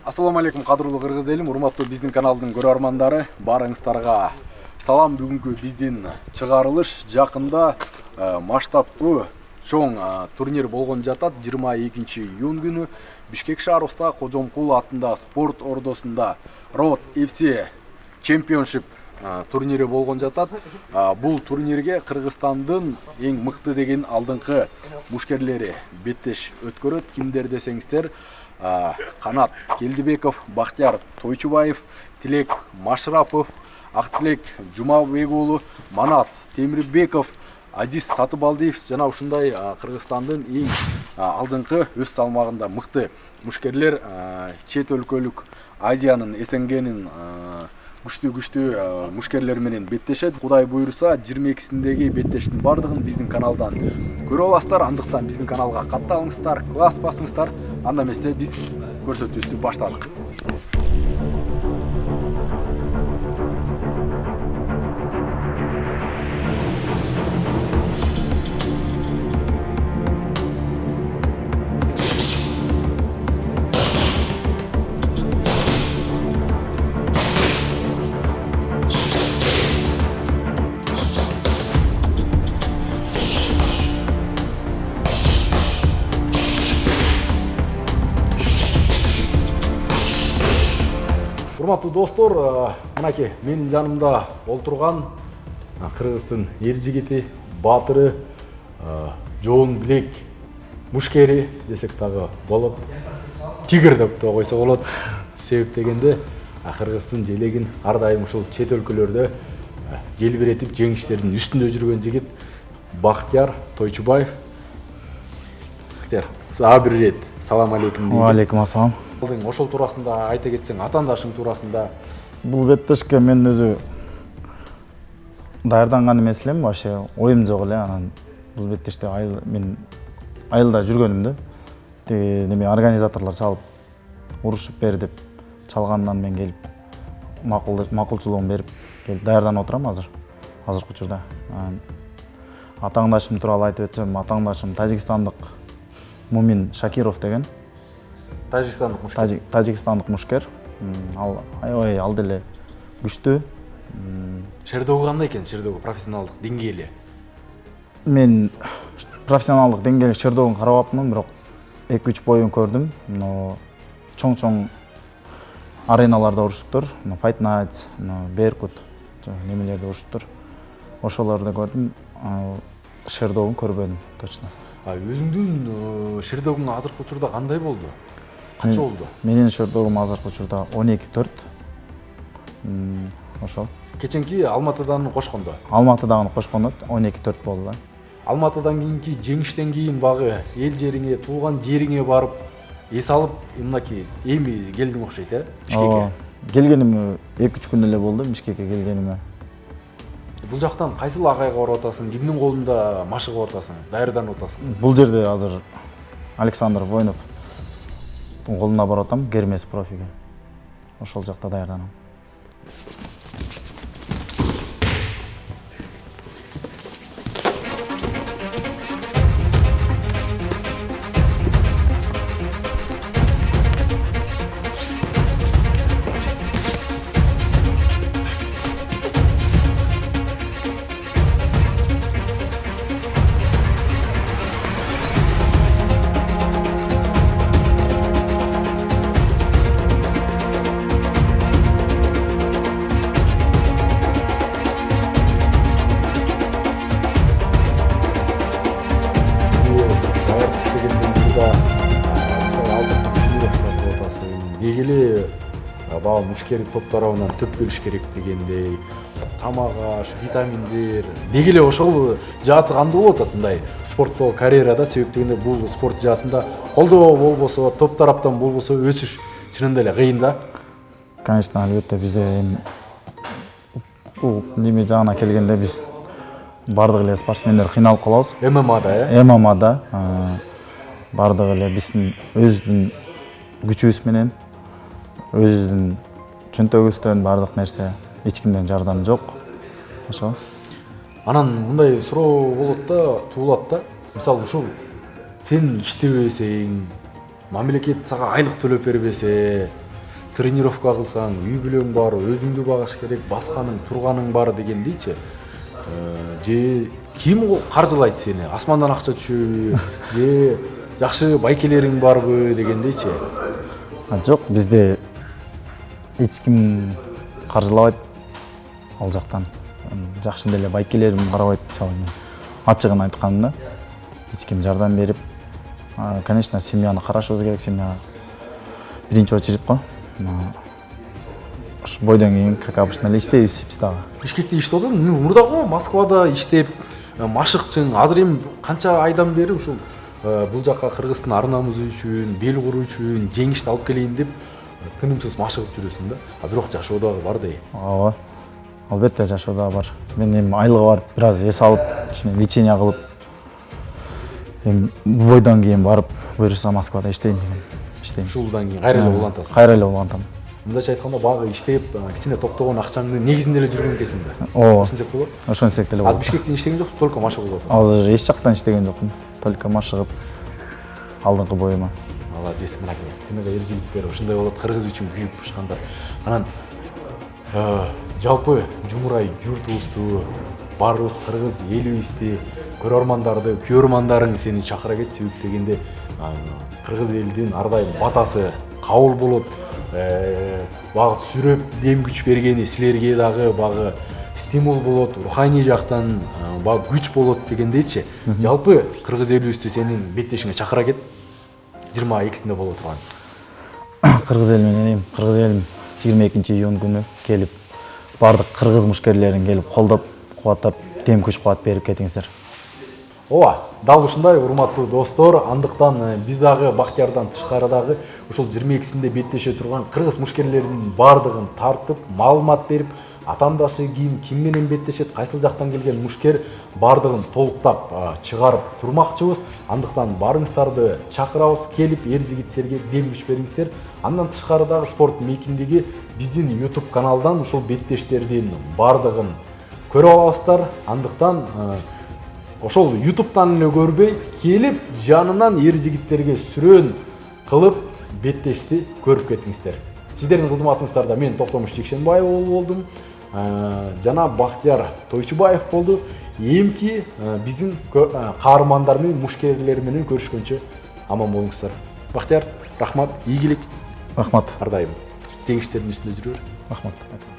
Ассаламу алейкум, кадырлуу кыргыз элим, урматтуу биздин каналдын көрөрмандары, баарыңыздарга салам. Бүгүнкү биздин чыгарылыш жакында масштабтуу чоң турнир болгон жатат. 22 июнь күнү Бишкек шаарыбызда Кожомкул атында спорт ордосунда Road FC Championship турнири болгон жатат. Бул турнирге Кыргызстандын эң мыкты деген алдыңкы мушкерлери беттеш өткөрөт. Кимдер десеңиздер, Канат Келдибеков, Бахтияр Тойчубаев, Тилек Машрапов, Актилек Жумабек уулу, Манас Темирбеков, Азиз Сатыбалдиев жана ушундай Кыргызстандын эң алдыңкы өз салмагында мыкты мушкерлер, чет өлкөлүк Азиянын, СНГнин күчтүү мушкерлер менен беттешет. Кудай буйруса 22-синдеги беттештин бардыгын биздин каналдан көрө аласыздар. Андыктан биздин каналга катталыңыздар, класс басыңыздар. Анда эмесе биз көрсөтүүбүздү баштадык. Урматтуу достор, мынакей менин жанымда олтурган Кыргыздын эр жигити, баатыры, жоон билек мушкери десек дагы болот. Тигр деп да койсо болот. Себеп дегенде Кыргыздын желегин ар дайым ушул чет өлкөлөрдө желбиретип жеңиштердин үстүндө жүргөн жигит Бахтияр Тойчубаев. Бахтияр, сага бир ирет салам алейкум дейм. Алейкум ассалам. Ошол туурасында айта кетсең, атаандашың туурасында. Бул беттешке мен өзү даярданган эмес элем, вообще оюм жок эле. Анан бул беттеште мен айылда жүргөнүмдө неме организаторлор чалып урушуп бер деп чалгандан мен келип макулчулугун берип келип даярданып отурам азыркы учурда. Атаандашым тууралуу айтып өтсөм, атаандашым тажикстандык Мумин Шакиров деген. Тажикстандык мушкер. Ал деле күчтүү. Шердогу кандай экен? Шердогу профессионалдык деңгээли. Мен профессионалдык деңгээли шердогун карабапмын, бирок 2-3 боюн көрдүм. Чоң ареналарда урушуптур. Fight Night, Беркут немелерде урушуптур. Ошолорду көрдүм. Шердогун көрбөдүм точно. Өзүңдүн шердогуң азыркы учурда кандай болду? Канча болду? Менин шердогум азыркы учурда 12-4. Ошол. Кеченки Алматыдан кошкондо. Алматыдагы кошкондо 12-4 болду. Алматыдан кийинки жеңиштен кийин багы эл жериңе, туулган жериңе барып, эс алып, мынакей эми келдиң окшойт, Бишкекке. Келгеним 2-3 күн эле болду Бишкекке келгениме. Бул жактан кайсыл агайга барып атасың? Кимдин колунда машыгып атасың? Даярданып атасың? Бул жерде азыр Александр Воинов колуна барып атам, Гермес профиге. Ошол жакта даярданам. Дегеле баа мушкер топтарынан төп келиш керек дегендей, тамак аш, витаминдер. Дегеле ошол жааты кандай болуп атат мындай спорттогу карьерада? Себеп дегенде бул спорт жаатында колдоо болбосо, топ тараптан болбосо өсүш чынында эле кыйын да. Конечно, албетте бизде бул неме жагына келгенде биз бардык эле спортсмендер кыйналып калабыз. ММАда бардык эле биздин өзүбүздүн күчүбүз менен, өзүбүздүн чөнтөгүбүздөн бардык нерсе, эч кимден жардам жок. Ошо. Анан мындай суроо болот да, туулат да. Мисалы ушул сен иштебесең, мамлекет сага айлык төлөп бербесе, тренировка кылсаң үй бүлөң бар, өзүңдү багыш керек, басканың турганың бар дегендейчи. Же ким каржылайт сени? Асмандан акча түшөбү? Же жакшы байкелериң барбы дегендейчи? Жок, бизде эч ким каржылабайт ал жактан. Жакшы деле байкелерим карабайт, мисалы мен ачыгын айтканда эч ким жардам берип, конечно, семьяны карашыбыз керек, семья биринчи очередь го. Ушу бойдон кийин, как обычно эле иштейбиз биз дагы. Бишкекте иштеп атам, мурдагы Москвада иштеп, машыкчың. Азыр эми канча айдан бери ушул бул жакка Кыргыздын ар намысы үчүн, бел куруу үчүн жеңишти алып келейин деп тынымсыз машыгып жүрөсүң да. Бирок жашоо дагы бар дей. Ооба. Албетте жашоо дагы бар. Мен эми айлыгы бар, бир аз эс алып, кичине лечение кылып, эми бойдон кийин барып, буюрса Москвада иштейин деген иштейм. Ушулдан кийин кайра эле улантасың. Кайра эле улантам. Мындайча айтканда багы иштеп, кичине токтогон акчаңды негизинде эле жүргөн экенсиң да. Ооба. Ошентсек болот. Ошентсек деле Ал болот. Бишкектен иштеген жоксуң, только машыгып отурсуң. Азыр эч жактан иштеген жокмун. Только машыгып алдыңкы боюма. Молодец, мынакей. Тыныга эл жигиттер ушундай болот, кыргыз үчүн күйүп ушкандар. Анан жалпы жумурай журтубузду, баарыбыз кыргыз элибизди, көрөрмандарды, күйөрмандарың сени чакыра кетсүп дегенде, кыргыз элдин ар дайым батасы кабыл болот. Багы сүрөп дем күч бергени силерге дагы багы стимул болот, руханий жактан багы күч болот дегендейчи. Жалпы кыргыз элибизди сенин беттешиңе чакыра кет. 22-синде боло турган. Кыргыз эл менен кыргыз элим 22-июнь күнү келип, бардык кыргыз мушкерлерин келип колдоп, кубаттап, дем күч кубат берип кетиңиздер. Ооба, дал ушундай урматтуу достор, андыктан биз дагы Бактиярдан тышкары дагы ушул 22-синде беттеше турган кыргыз мушкерлеринин бардыгын тартып, маалымат берип, атандашы ким менен беттешет, кайсыл жактан келген мушкер бардыгын толуктап чыгарып турмакчыбыз. Андыктан барыңыздарды чакырабыз, келип эр жигиттерге дем күч бериңиздер. Андан тышкары дагы спорт мейкиндеги биздин YouTube каналдан ушул беттештердин бардыгын көрө аласыздар. Андыктан ошол YouTube'дан эле көрбөй, келип жанынан эр жигиттерге сүрөн кылып беттешти көрүп кетиңиздер. Сиздердин кызматыңыздарда мен Токтомуш Жекшенбаев болдум. Жана Бактияр Тойчубаев болду. Эмки биздин каармандар менен, мушкерлер менен көрүшкөнчө аман болуңуздар. Бактияр, рахмат, ийгилик. Рахмат. Ар дайым жеңиштердин үстүндө жүрө бер. Рахмат.